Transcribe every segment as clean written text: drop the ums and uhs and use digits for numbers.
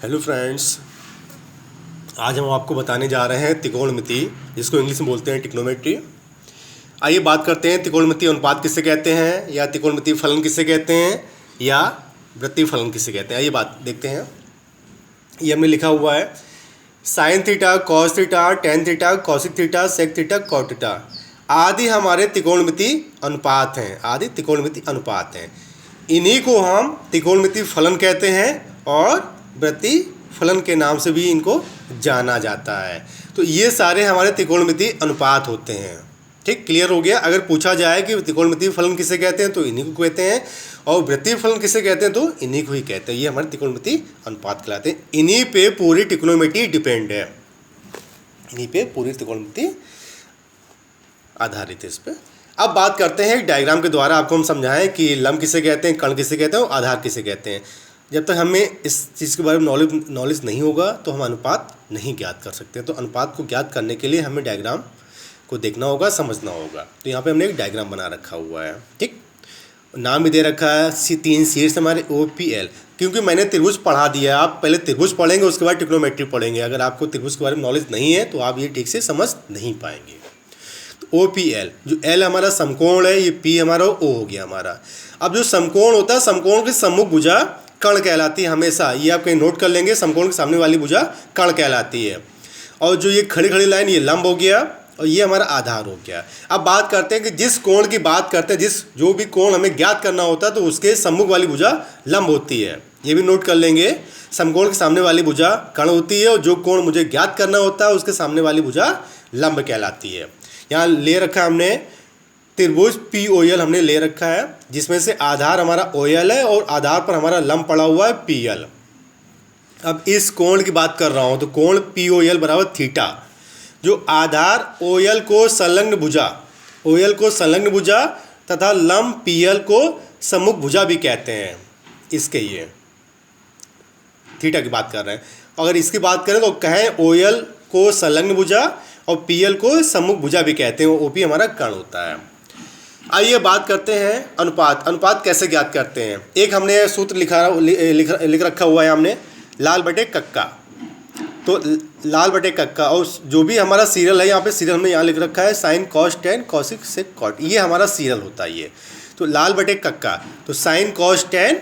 Hello friends, आज हम आपको बताने जा रहे हैं त्रिकोणमिति, जिसको इंग्लिश में बोलते हैं ट्रिग्नोमेट्री। आइए बात करते हैं त्रिकोणमिति अनुपात किसे कहते हैं, या त्रिकोणमिति फलन किसे कहते हैं, या वृत्तीय फलन किसे कहते हैं। आइए बात देखते हैं। ये हमने लिखा हुआ है sine theta, cos theta, tan theta, cosec theta, sec theta, cot theta आदि हमारे त्रिकोणमिति अनुपात हैं। आदि त्रिकोणमिति अनुपात हैं। इन्हीं को हम त्रिकोणमिति फलन कहते हैं और वृत्तीय फलन के नाम से भी इनको जाना जाता है। तो ये सारे हमारे त्रिकोणमिति अनुपात होते हैं। ठीक, क्लियर हो गया। अगर पूछा जाए कि त्रिकोणमिति फलन किसे कहते हैं तो इन्हीं को कहते हैं, और वृत्तीय फलन किसे कहते हैं तो इन्हीं को ही कहते हैं। ये हमारे त्रिकोणमिति अनुपात कहलाते हैं। इन्हीं पे पूरी त्रिकोणमिति डिपेंड है। इन्हीं पे पूरी त्रिकोणमिति आधारित है इस पर। अब बात करते हैं एक डायग्राम के द्वारा आपको हम समझाएं कि लंब किसे कहते हैं, कण किसे कहते हैं और आधार किसे कहते हैं। जब तक हमें इस चीज़ के बारे में नॉलेज नहीं होगा तो हम अनुपात नहीं ज्ञात कर सकते। तो अनुपात को ज्ञात करने के लिए हमें डायग्राम को देखना होगा, समझना होगा। तो यहाँ पे हमने एक डायग्राम बना रखा हुआ है। ठीक, नाम भी दे रखा है तीन शीर्ष हमारे OPL, क्योंकि मैंने त्रिभुज पढ़ा दिया है। आप पहले त्रिभुज पढ़ेंगे, उसके बाद ट्रिग्नोमेट्री पढ़ेंगे। अगर आपको त्रिभुज के बारे में नॉलेज नहीं है तो आप ये ठीक से समझ नहीं पाएंगे। तो OPL, जो L हमारा समकोण है, ये P हमारा O हो गया हमारा। अब जो समकोण होता है, समकोण की सम्मुख भुजा कर्ण कहलाती है हमेशा। ये आप कहीं नोट कर लेंगे, समकोण के सामने वाली भुजा कर्ण कहलाती है। और जो ये खड़ी खड़ी लाइन, ये लंब हो गया और ये हमारा आधार हो गया। अब बात करते हैं कि जिस कोण की बात करते हैं, जो भी कोण हमें ज्ञात करना होता है तो उसके सम्मुख वाली भुजा लंब होती है। ये भी नोट कर लेंगे, समकोण के सामने वाली भुजा कर्ण होती है और जो कोण मुझे ज्ञात करना होता है उसके सामने वाली भुजा लंब कहलाती है। यहाँ ले रखा है हमने त्रिभुज POL हमने ले रखा है, जिसमें से आधार हमारा OL है और आधार पर हमारा लंब पड़ा हुआ है PL। अब इस कोण की बात कर रहा हूँ तो कोण POL बराबर थीटा। जो आधार OL को संलग्न भुजा तथा लंब PL को सम्मुख भुजा भी कहते हैं। इसके ये थीटा की बात कर रहे हैं। अगर इसकी बात करें तो कहें OL को संलग्न भुजा और PL को सम्मुख भुजा भी कहते हैं। OP हमारा कर्ण होता है। आइए बात करते हैं अनुपात। अनुपात कैसे ज्ञात करते हैं। एक हमने सूत्र लिख रखा हुआ है हमने, लाल बटे कक्का। तो लाल बटे कक्का, और जो भी हमारा सीरियल है, यहाँ पे सीरियल हमने यहाँ लिख रखा है sign cos tan cosec sec cot. ये हमारा सीरियल होता है ये। तो लाल बटे कक्का, तो sine cos tan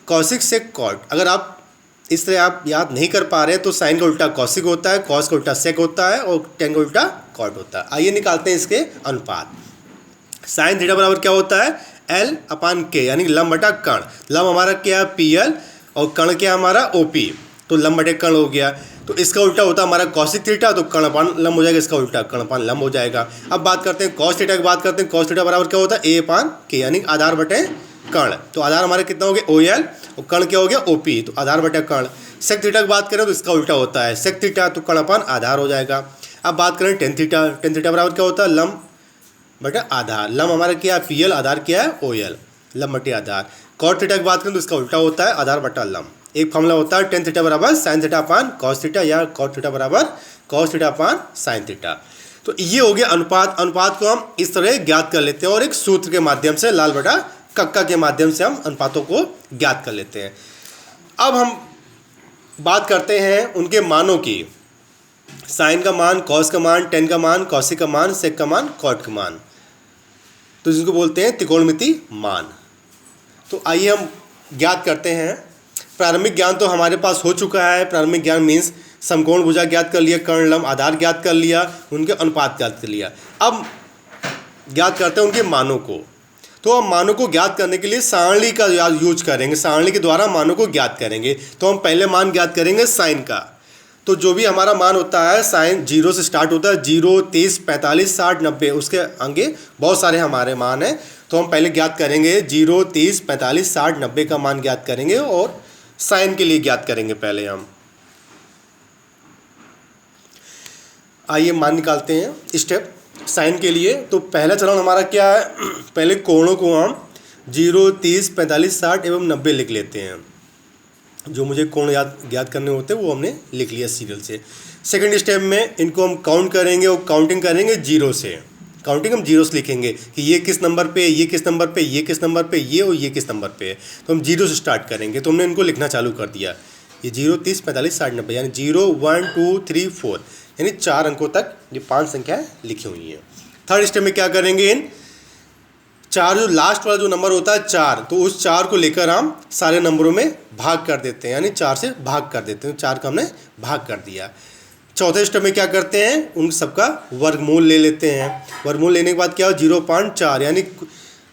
cosec sec cot. अगर आप इस तरह आप याद नहीं कर पा रहे हैं तो साइन का उल्टा कॉसिक होता है, कॉस का उल्टा सेक होता है और टेन का उल्टा कॉट होता है। आइए निकालते हैं इसके अनुपात। साइन थीटा बराबर क्या होता है, L/K, यानी लंब बटा कर्ण। लंब हमारा क्या है PL और कर्ण क्या हमारा OP। तो लंब बटे कर्ण हो गया। तो इसका उल्टा होता है हमारा कॉसिक थीटा, तो कर्ण अपान लंब हो जाएगा, इसका उल्टा कर्ण अपान लंब हो जाएगा। अब बात करते हैं कॉस थीटा की बात करते हैं। कॉस थीटा बराबर क्या होता है A/K, यानी आधार बटे कर्ण। तो आधार हमारे कितना हो गया OL और कर्ण क्या हो गया OP, तो आधार बटे कर्ण। सेक थीटा की बात करें तो इसका उल्टा होता है सेक थीटा, तो कर्ण अपान आधार हो जाएगा। अब बात करें टेन थीटा। टेन थीटा बराबर क्या होता है लंब बटे आधार। लंब हमारा क्या है PL, आधार क्या है OL, लंब बटे आधार। कॉट थीटा की बात करें तो इसका उल्टा होता है आधार बटा लंब। एक फॉर्मूला होता है टेन थीटा बराबर sine theta upon cos theta, या कॉट थीटा बराबर cos theta upon sign theta. तो ये हो गया अनुपात। अनुपात को हम इस तरह ज्ञात कर लेते हैं और एक सूत्र के माध्यम से, लाल बटा कक्का के माध्यम से हम अनुपातों को ज्ञात कर लेते हैं। अब हम बात करते हैं उनके मानों की। साइन का मान, कॉस का मान, टेन का मान, कॉसिक का मान, सेक का मान, कॉट का मान, तो जिसको बोलते हैं त्रिकोणमिति मान। तो आइए हम ज्ञात करते हैं। प्रारंभिक ज्ञान तो हमारे पास हो चुका है। प्रारंभिक ज्ञान मीन्स समकोण भुजा ज्ञात कर लिया, कर्ण लंब आधार ज्ञात कर लिया, उनके अनुपात ज्ञात कर लिया। अब ज्ञात करते हैं उनके मानों को। तो हम मानों को ज्ञात करने के लिए सारणी का यूज करेंगे। सारणी के द्वारा मानों को ज्ञात करेंगे। तो हम पहले मान ज्ञात करेंगे साइन का। तो जो भी हमारा मान होता है, साइन 0 से स्टार्ट होता है, 0, 30, 45, 60, 90, उसके आगे बहुत सारे हमारे मान हैं। तो हम पहले ज्ञात करेंगे 0, 30, 45, 60, 90 का मान ज्ञात करेंगे और साइन के लिए ज्ञात करेंगे पहले हम। आइए मान निकालते हैं स्टेप साइन के लिए। तो पहला चरण हमारा क्या है, पहले कोणों को हम 0, 30, 45, 60 एवं 90 लिख लेते हैं। जो मुझे कोण ज्ञात करने होते हैं वो हमने लिख लिया सीरियल से। सेकंड स्टेप में इनको हम काउंट करेंगे और काउंटिंग करेंगे 0 से। काउंटिंग हम 0 से लिखेंगे कि ये किस नंबर पे, ये किस नंबर पे, ये किस नंबर पे, ये और ये किस नंबर पे है। तो हम 0 से स्टार्ट करेंगे। तो हमने इनको लिखना चालू कर दिया। ये 0, 30, 45, 60, 90 यानी 0, 1, 2, 3, 4 यानी 4 अंकों तक ये 5 संख्याएं लिखी हुई हैं। थर्ड स्टेप में क्या करेंगे, इन 4 जो लास्ट वाला जो नंबर होता है 4, तो उस 4 को लेकर हम सारे नंबरों में भाग कर देते हैं, यानी 4 से भाग कर देते हैं। 4 का हमने भाग कर दिया। चौथे स्टेप में क्या करते हैं, उन सबका वर्गमूल ले लेते हैं। वर्गमूल लेने के बाद क्या हो, 0.4 यानी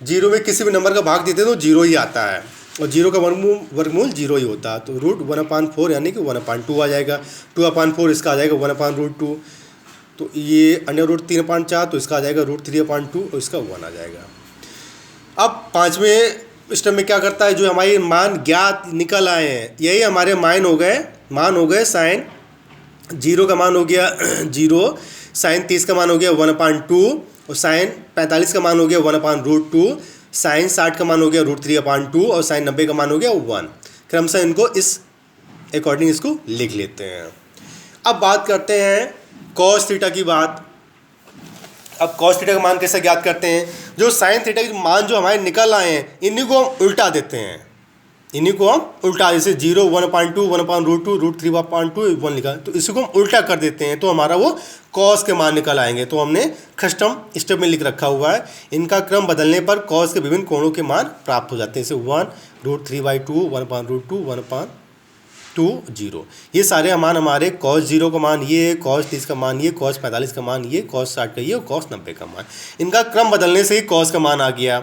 0 में किसी भी नंबर का भाग देते हैं तो 0 ही आता है, और 0 का वर्गमूल 0 ही होता है। तो √1/4 यानी कि 1/2 आ जाएगा। 2/4 इसका आ जाएगा 1/√2। तो ये √3/4 तो इसका आ जाएगा √3/2 और इसका 1 आ जाएगा। अब पाँचवें स्टेप में क्या करता है, जो हमारे मान ज्ञात निकल आए हैं यही हमारे मान हो गए साइन 0 का मान हो गया 0, साइन 30 का मान हो गया 1/2 और साइन 45 का मान हो गया 1/√2, साइन 60 का मान हो गया √3/2 और साइन 90 का मान हो गया 1। क्रमशः इनको इस अकॉर्डिंग इसको लिख लेते हैं। अब बात करते हैं कॉस थीटा की बात। अब कॉस थीटा का मान कैसे ज्ञात करते हैं, जो साइन थीटा के मान जो हमारे निकल आए हैं इन्हीं को हम उल्टा देते हैं, इन्हीं को हम उल्टा, जैसे 0, 1/2, 1/√2, √3/2, 1 लिखा, तो इसी को हम उल्टा कर देते हैं तो हमारा वो कॉस के मान निकल आएंगे। तो हमने कस्टम स्टेप में लिख रखा हुआ है, इनका क्रम बदलने पर कॉस के विभिन्न कोणों के मान प्राप्त हो जाते हैं, जैसे 1, √3/2, 1/√2, 1/2, 0। ये सारे मान हमारे कॉस 0 का मान ये, कॉस 30 का मान ये, कॉस 45 का मान ये, कॉस 60 का ये और कॉस 90 का मान। इनका क्रम बदलने से ही कॉस का मान आ गया।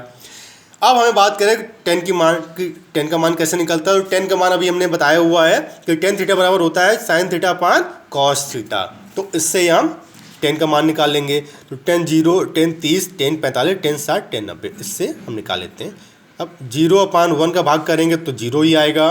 अब हमें बात करें 10 का मान कैसे निकलता है। तो 10 का मान अभी हमने बताया हुआ है कि tan थीटा बराबर होता है sin theta upon cos theta. तो इससे ही हम 10 का मान निकाल लेंगे। तो tan 0, tan 30, tan 45, tan 60, tan 90 इससे हम निकाल लेते हैं। अब 0/1 का भाग करेंगे तो 0 ही आएगा।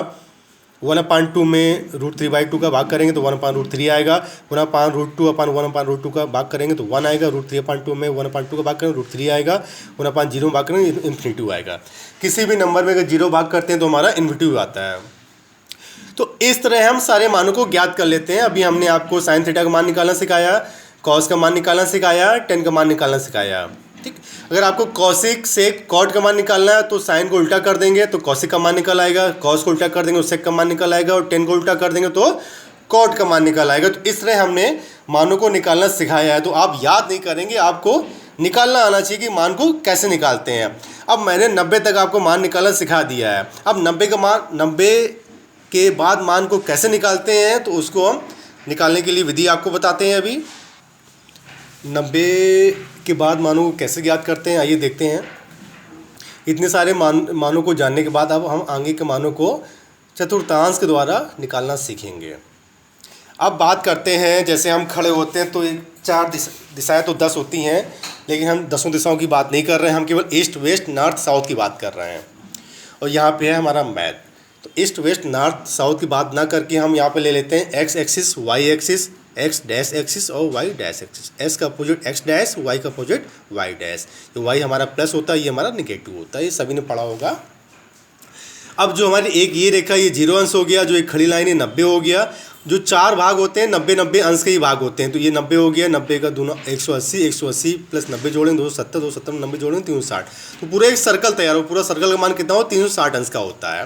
1/2 में √3/2 का भाग करेंगे तो 1/√3 आएगा। 1/√2/1/√2 का भाग करेंगे तो 1 आएगा। √3/2 में 1/2 का भाग करेंगे √3 आएगा। 1/0 में भाग करेंगे इन्फिनिटी आएगा। किसी भी नंबर में अगर 0 भाग करते हैं तो हमारा इन्फिनिटी आता है। तो इस तरह हम सारे मानों को ज्ञात कर लेते हैं। अभी हमने आपको साइन थीटा का मान निकालना सिखाया, कॉस का मान निकालना सिखाया, tan का मान निकालना सिखाया। ठीक, अगर आपको कॉसिक से कॉट का मान निकालना है तो साइन को उल्टा कर देंगे तो कॉसिक का मान निकल आएगा, कॉस को उल्टा कर देंगे तो सेक का मान निकल आएगा और tan को उल्टा कर देंगे तो कॉट का मान निकल आएगा। तो इस तरह हमने मानों को निकालना सिखाया है। तो आप याद नहीं करेंगे, आपको निकालना आना चाहिए कि मान को कैसे निकालते हैं। अब मैंने 90 तक आपको मान निकालना सिखा दिया है। अब 90 के बाद मान को कैसे निकालते हैं तो उसको हम निकालने के लिए विधि आपको बताते हैं। अभी 90 के बाद मानों को कैसे ज्ञात करते हैं आइए देखते हैं। इतने सारे मानों को जानने के बाद अब हम आगे के मानों को चतुर्थांश के द्वारा निकालना सीखेंगे। अब बात करते हैं, जैसे हम खड़े होते हैं तो 4 दिशाएं तो 10 होती हैं, लेकिन हम 10 दिशाओं की बात नहीं कर रहे हैं, हम केवल ईस्ट वेस्ट नॉर्थ साउथ की बात कर रहे हैं। और यहाँ पे है हमारा मैथ। तो ईस्ट वेस्ट नॉर्थ साउथ की बात ना करके हम यहाँ पे ले लेते हैं X axis, Y axis, X dash axis और वाई डैश एक्सिस। एस का अपोजिट एक्स डैश, वाई का अपोजिट वाई डैश। तो वाई हमारा प्लस होता है, ये हमारा निगेटिव होता है, ये सभी ने पढ़ा होगा। अब जो हमारी एक ये रेखा ये 0 अंश हो गया, जो एक खड़ी लाइन है 90 हो गया। जो 4 भाग होते हैं 90 अंश के ही भाग होते हैं। तो ये 90 हो गया, 90 का दोनों 180 प्लस 90 जोड़ेंगे 270 में 90 जोड़ेंगे 360। तो पूरा एक सर्कल तैयार हो। पूरा सर्कल का मान कितना हो, 360 अंश का होता है।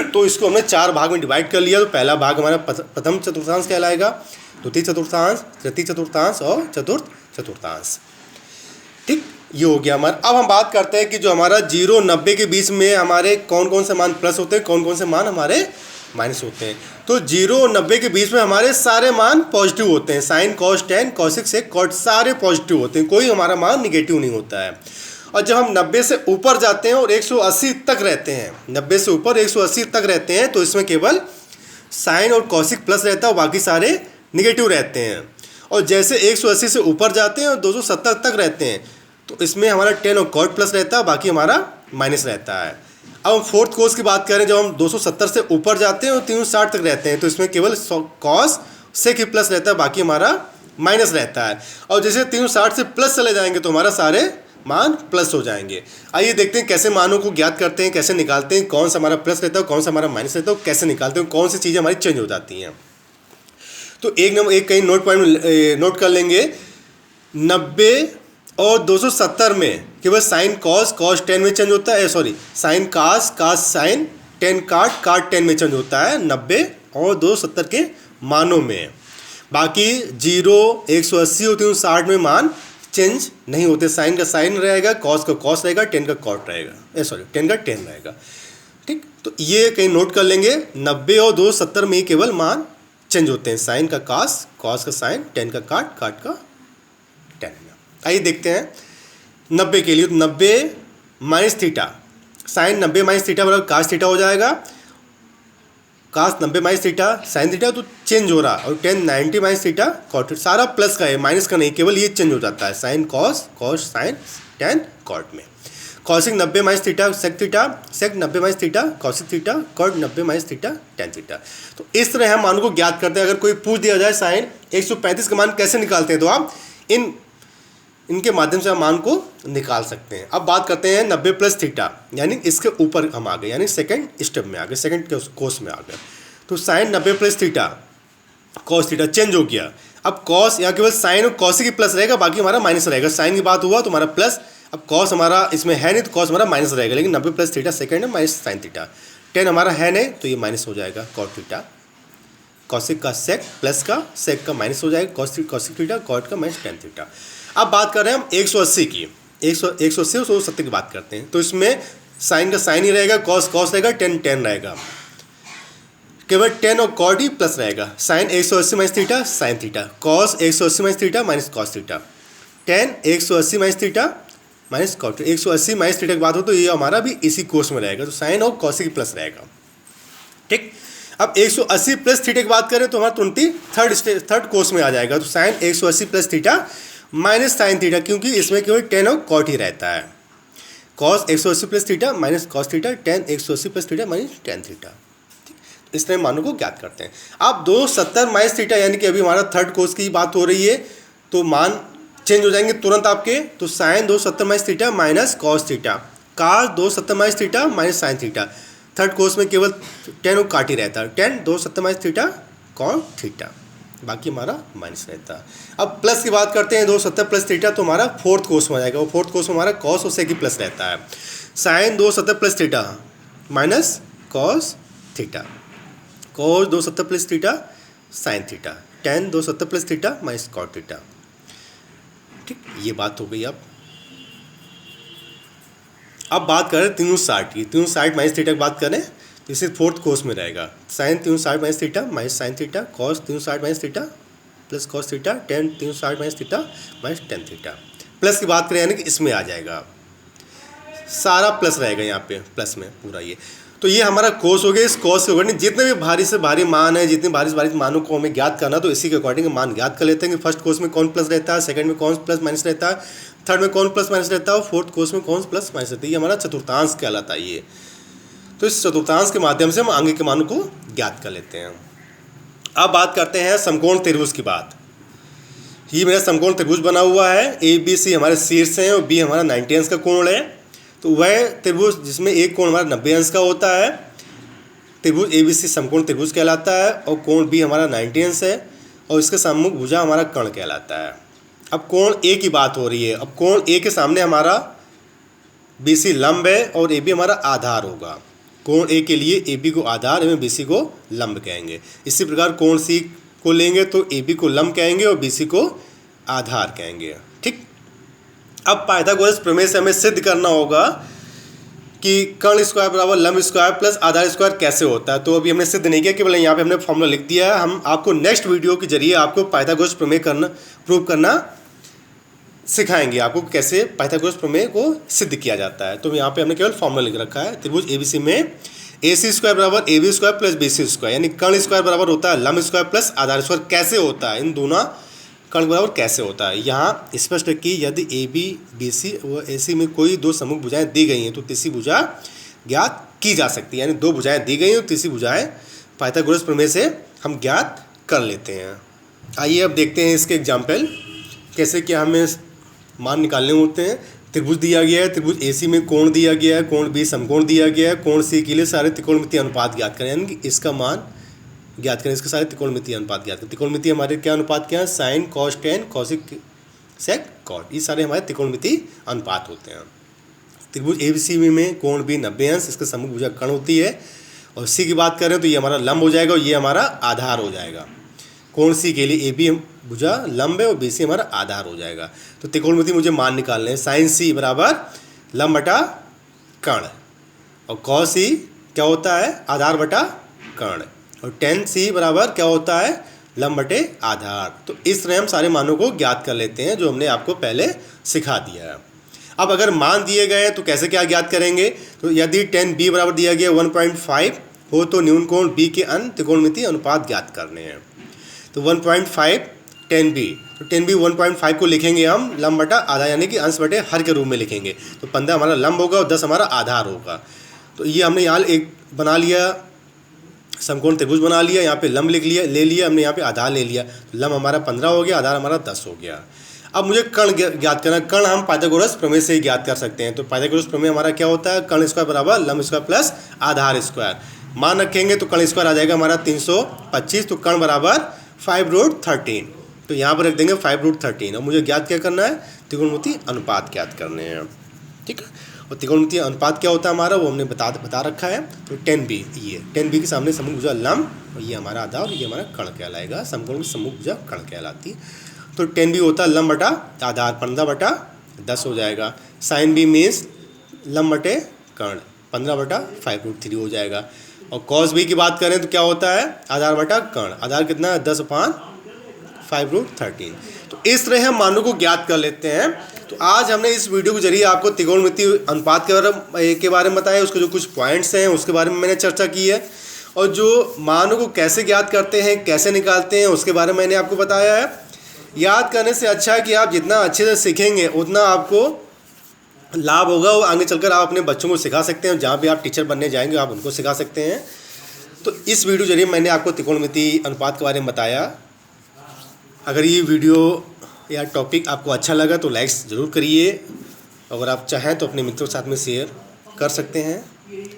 तो इसको हमने 4 भाग में डिवाइड कर लिया। तो पहला भाग हमारा प्रथम चतुर्थांश कहलाएगा, द्वितीय चतुर्थांश, तृतीय चतुर्थांश और चतुर्थ चतुर्थांश। ठीक, ये हो गया हमारा। अब हम बात करते हैं कि जो हमारा 0 90 के बीच में हमारे कौन कौन से मान प्लस होते हैं, कौन कौन से मान हमारे माइनस होते हैं। तो 0 90 के बीच में हमारे सारे मान पॉजिटिव होते हैं। Sign, cos, tan, cosec, sec, cot सारे पॉजिटिव होते हैं, कोई हमारा मान निगेटिव नहीं होता है। और जब हम 90 से ऊपर जाते हैं और 180 तक रहते हैं, 90 से ऊपर 180 तक रहते हैं, तो इसमें केवल साइन और कॉसिक प्लस रहता है और बाकी सारे निगेटिव रहते हैं। और जैसे 180 से ऊपर जाते हैं और 270 तक रहते हैं, तो इसमें हमारा टैन और कॉट प्लस रहता है, बाकी हमारा माइनस रहता है। अब हम फोर्थ कोस की बात करें, जब हम 270 से ऊपर जाते हैं और 360 तक रहते हैं, तो इसमें केवल कॉस सेक ही प्लस रहता है, बाकी हमारा माइनस रहता है। और जैसे 360 से प्लस चले जाएंगे तो हमारा सारे मान प्लस हो जाएंगे। आइए देखते हैं कैसे मानों को ज्ञात करते हैं, कैसे निकालते हैं, कौन सा हमारा प्लस रहता है, कौन सा हमारा माइनस रहता है, कैसे निकालते हैं, कौन सी चीज़ें हमारी चेंज हो जाती हैं। तो एक कहीं नोट पॉइंट नोट कर लेंगे। 90 और 270 में केवल साइन कॉस, कॉस टैन में चेंज होता है, सॉरी साइन कास, कास साइन, टैन काट, काट टैन में चेंज होता है। 90 और 270 के मानों में। बाकी 0, 180 और 360 में मान चेंज नहीं होते। साइन का साइन रहेगा, कॉस का कॉस रहेगा, टेन का कॉट रहेगा, सॉरी टेन का टेन रहेगा। ठीक, तो ये कहीं नोट कर लेंगे। 90 और 270 में केवल मान चेंज होते हैं, साइन का कॉस, कॉस का साइन, टेन का काट, काट का टेन। आइए देखते हैं 90 के लिए। तो 90 minus theta, sine 90 minus theta बराबर कास थीटा हो जाएगा। Cos 90 minus theta sine theta तो चेंज हो रहा, और 10 90 माइनस थीटा कॉट, सारा प्लस का है, माइनस का नहीं, केवल ये चेंज हो जाता है, sign cos, cos sin, tan cot में। Cosec 90 minus theta sec theta, sec 90 minus theta cosec theta, cot 90 minus theta tan theta. तो इस तरह हम मान को ज्ञात करते हैं। अगर कोई पूछ दिया जाए साइन 135 का मान कैसे निकालते हैं, तो आप इनके माध्यम से हम मान को निकाल सकते हैं। अब बात करते हैं 90 प्लस थीटा, यानी इसके ऊपर हम आ गए, यानी सेकंड स्टेप में आ गए, सेकंड कोर्स में आ गए। तो sine 90 plus theta cos theta change हो गया। अब कॉस यहाँ केवल साइन और कॉस की प्लस रहेगा, बाकी हमारा माइनस रहेगा। साइन की बात हुआ तो हमारा प्लस, अब कॉस हमारा इसमें है नहीं तो कॉस हमारा माइनस रहेगा, लेकिन 90 प्लस थीटा सेकंड है माइनस साइन थीटा, 10 हमारा है नहीं तो ये माइनस हो जाएगा कॉट थीटा, कॉसिक का सेक प्लस का सेक का माइनस हो जाएगा, कॉसिक थीटा, कॉट का माइनस टेन थीटा। अब बात कर रहे हैं हम 180 की, 180 और 170 की बात करते हैं। तो इसमें साइन का साइन ही रहेगा, कॉस कॉस रहेगा, टेन टेन रहेगा, केवल टेन और कॉट ही प्लस रहेगा। Sine 180 minus theta sine theta, cos 180 minus theta minus cos theta, tan 180 minus theta minus cot. 180 minus थीटा की बात हो तो ये हमारा भी इसी कोर्स में रहेगा, तो साइन और कॉस की प्लस रहेगा। ठीक, अब 180 प्लस थीटा की बात करें तो हमारा 23 थर्ड कोर्स में आ जाएगा। तो sine 180 plus theta minus sign theta, क्योंकि इसमें केवल टेन और कॉट ही रहता है। Cos 180 plus theta minus cos theta, tan 180 plus theta minus tan theta. इस तरह मानों को ज्ञात करते हैं। अब 270 माइनस थीटा, यानी कि अभी हमारा थर्ड कोर्स की बात हो रही है, तो मान चेंज हो जाएंगे तुरंत आपके। तो sin 270 minus theta minus cos theta, cos 270 minus theta minus sign theta. Third course में केवल टेन और काट ही रहता है, tan 270 minus theta cos theta, बाकी हमारा माइनस रहता है। अब प्लस की बात करते हैं, 270 प्लस थीटा तो हमारा फोर्थ कोर्स में आ जाएगा। वो फोर्थ कोर्स में हमारा कॉस और सेक की प्लस रहता है। Sine 270 plus theta minus cos theta, cos 270 plus theta sine theta, tan 270 plus theta minus cot theta. ठीक, ये बात हो गई। अब बात करें 360 की, 360 माइनस थीटा की बात करें तो इसे फोर्थ कोर्स में रहेगा। Sine 360 minus theta minus sign theta, cos 360 minus theta plus cos theta, tan 360 minus theta minus tan theta. Plus की बात करें यानी कि इसमें आ जाएगा, सारा प्लस रहेगा यहाँ पे, प्लस में पूरा ये। तो ये हमारा कोर्स हो गया। इस कोर्स के अकॉर्डिंग जितने भी भारी से भारी मान है, जितने भारी से भारी मानों को हमें ज्ञात करना, तो इसी के अकॉर्डिंग मान ज्ञात कर लेते हैं कि फर्स्ट कोर्स में कौन प्लस रहता है, सेकंड में कौन प्लस माइनस रहता है, थर्ड में कौन प्लस माइनस रहता है, और फोर्थ कोर्स में कौन प्लस माइनस रहता है। ये हमारा चतुर्थांश कहलाता है ये। तो इस चतुर्थांश के माध्यम से हम आगे के मानों को ज्ञात कर लेते हैं। अब बात करते हैं समकोण त्रिभुज की बात। ये मेरा समकोण त्रिभुज बना हुआ है, ए बी सी हमारे शीर्ष हैं और बी हमारा 90 अंश का कोण है। तो वह त्रिभुज जिसमें एक कोण हमारा 90 अंश का होता है, त्रिभुज ए बी सी समकोण त्रिभुज कहलाता है, और कोण बी हमारा 90 अंश है, और इसके सम्मुख भुजा हमारा कर्ण कहलाता है। अब कोण ए की बात हो रही है। अब कोण ए के सामने हमारा बी सी लंब है और ए बी हमारा आधार होगा। कोण ए के लिए ए बी को आधार एवं बी सी को लंब कहेंगे। इसी प्रकार कोण सी को लेंगे तो ए बी को लंब कहेंगे और बी सी को आधार कहेंगे। ठीक, अब पाइथागोरस प्रमेय से हमें सिद्ध करना होगा कि कर्ण स्क्वायर बराबर लंब स्क्वायर प्लस आधार स्क्वायर कैसे होता है। तो अभी हमने सिद्ध नहीं किया, केवल यहाँ पे हमने फॉर्मूला लिख दिया है। हम आपको नेक्स्ट वीडियो के जरिए आपको पाइथागोरस प्रमेय प्रूव करना सिखाएंगे, आपको कैसे पाइथागोरस प्रमेय को सिद्ध किया जाता है। तो यहाँ पे हमने केवल फॉर्मूला लिख रखा है। त्रिभुज एबीसी में ए सी स्क्वायर बराबर A B square plus B C square, यानी कर्ण स्क्वायर बराबर होता है लंब स्क्वायर प्लस आधार स्क्वायर। कैसे होता है, इन दोनों कर्ण बराबर कैसे होता है। यहाँ स्पष्ट है कि यदि ए बी बी सी व ए सी में कोई दो सम्मुख भुजाएं दी गई हैं तो तीसरी भुजा ज्ञात की जा सकती है। यानी दो भुजाएं दी गई हैं और तीसरी भुजाएं पाइथागोरस प्रमेय से हम ज्ञात कर लेते हैं। आइए अब देखते हैं इसके एग्जाम्पल, कैसे क्या हमें मान निकालने होते हैं। त्रिभुज दिया गया है, त्रिभुज ए सी में कोण दिया गया है, कोण बी समकोण दिया गया है, कोण सी के लिए सारे त्रिकोणमितीय अनुपात ज्ञात करें, यानी कि इसका मान ज्ञात करें, इसके सारे त्रिकोणमितीय अनुपात ज्ञात करें। त्रिकोणमितीय हमारे क्या अनुपात क्या है, sign cos tan cosec sec cot, ये सारे हमारे त्रिकोणमितीय अनुपात होते हैं। त्रिभुज ए बी सी में कोण बी 90 अंश, इसके सम्मुख भुजा कर्ण होती है, और सी की बात करें तो ये हमारा लंब हो जाएगा और ये हमारा आधार हो जाएगा। कोण सी के लिए ए बी भुजा लंब है और बी सी हमारा आधार हो जाएगा। तो त्रिकोणमिति मुझे मान निकालने हैं। साइन सी बराबर लंब बटा कर्ण, और कॉस सी क्या होता है, आधार बटा कर्ण, और टेन सी बराबर क्या होता है, लंब बटे आधार। तो इस तरह हम सारे मानों को ज्ञात कर लेते हैं जो हमने आपको पहले सिखा दिया है। अब अगर मान दिए गए हैं तो कैसे क्या ज्ञात करेंगे, तो यदि टेन बी बराबर दिया गया 1.5 हो तो न्यून कोण बी के अन्य त्रिकोणमितीय अनुपात ज्ञात करने हैं। तो 1.5 10 बी, तो 10 बी 1.5 को लिखेंगे हम लंब बटा आधा यानी कि अंश बटे हर के रूप में लिखेंगे। तो 15 हमारा लंब होगा और 10 हमारा आधार होगा। तो ये हमने यहाँ एक बना लिया, समकोण त्रिभुज बना लिया, यहाँ पे लंब लिख लिया, ले लिया हमने, यहाँ पे आधार ले लिया। तो लंब हमारा 15 हो गया, आधार हमारा 10 हो गया। अब मुझे कर्ण ज्ञात करना। कर्ण हम पाइथागोरस प्रमेय से ही ज्ञात कर सकते हैं। तो पाइथागोरस प्रमेय हमारा क्या होता है, कर्ण स्क्वायर बराबर लंब स्क्वायर प्लस आधार स्क्वायर। मान रखेंगे तो कर्ण स्क्वायर आ जाएगा हमारा 325, तो कर्ण बराबर 5√13। तो यहाँ पर रख देंगे 5√13। और मुझे ज्ञात क्या करना है, त्रिकोणमितीय अनुपात ज्ञात करने हैं। ठीक है, और त्रिकोणमितीय अनुपात क्या होता है हमारा, वो हमने बता रखा है। तो 10b, ये 10b के सामने समूह भुजा लंब और ये हमारा आधार और ये हमारा कर्ण कहलाएगा। समकोण में समूह भुजा कर्ण कहलाती है। तो 10b होता है लंब बटा आधार, 15/10 हो जाएगा। साइन b मीन्स लंब बटे कर्ण, 15/5√3 हो जाएगा। और कॉस b की बात करें तो क्या होता है, आधार बटा कर्ण, आधार कितना है 10/5√13। तो इस तरह हम मानों को ज्ञात कर लेते हैं। तो आज हमने इस वीडियो के जरिए आपको त्रिकोणमितीय अनुपात के बारे में बताया, उसके जो कुछ पॉइंट्स हैं उसके बारे में मैंने चर्चा की है, और जो मानों को कैसे ज्ञात करते हैं, कैसे निकालते हैं, उसके बारे में मैंने आपको बताया है। याद करने से अच्छा है कि आप जितना अच्छे से सीखेंगे उतना आपको लाभ होगा, और आगे चलकर आप अपने बच्चों को सिखा सकते हैं। जहाँ भी आप टीचर बनने जाएंगे आप उनको सिखा सकते हैं। तो इस वीडियो जरिए मैंने आपको त्रिकोणमितीय अनुपात के बारे में बताया। अगर ये वीडियो या टॉपिक आपको अच्छा लगा तो लाइक्स ज़रूर करिए। अगर आप चाहें तो अपने मित्रों के साथ में शेयर कर सकते हैं।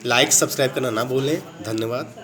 लाइक सब्सक्राइब करना ना भूलें। धन्यवाद।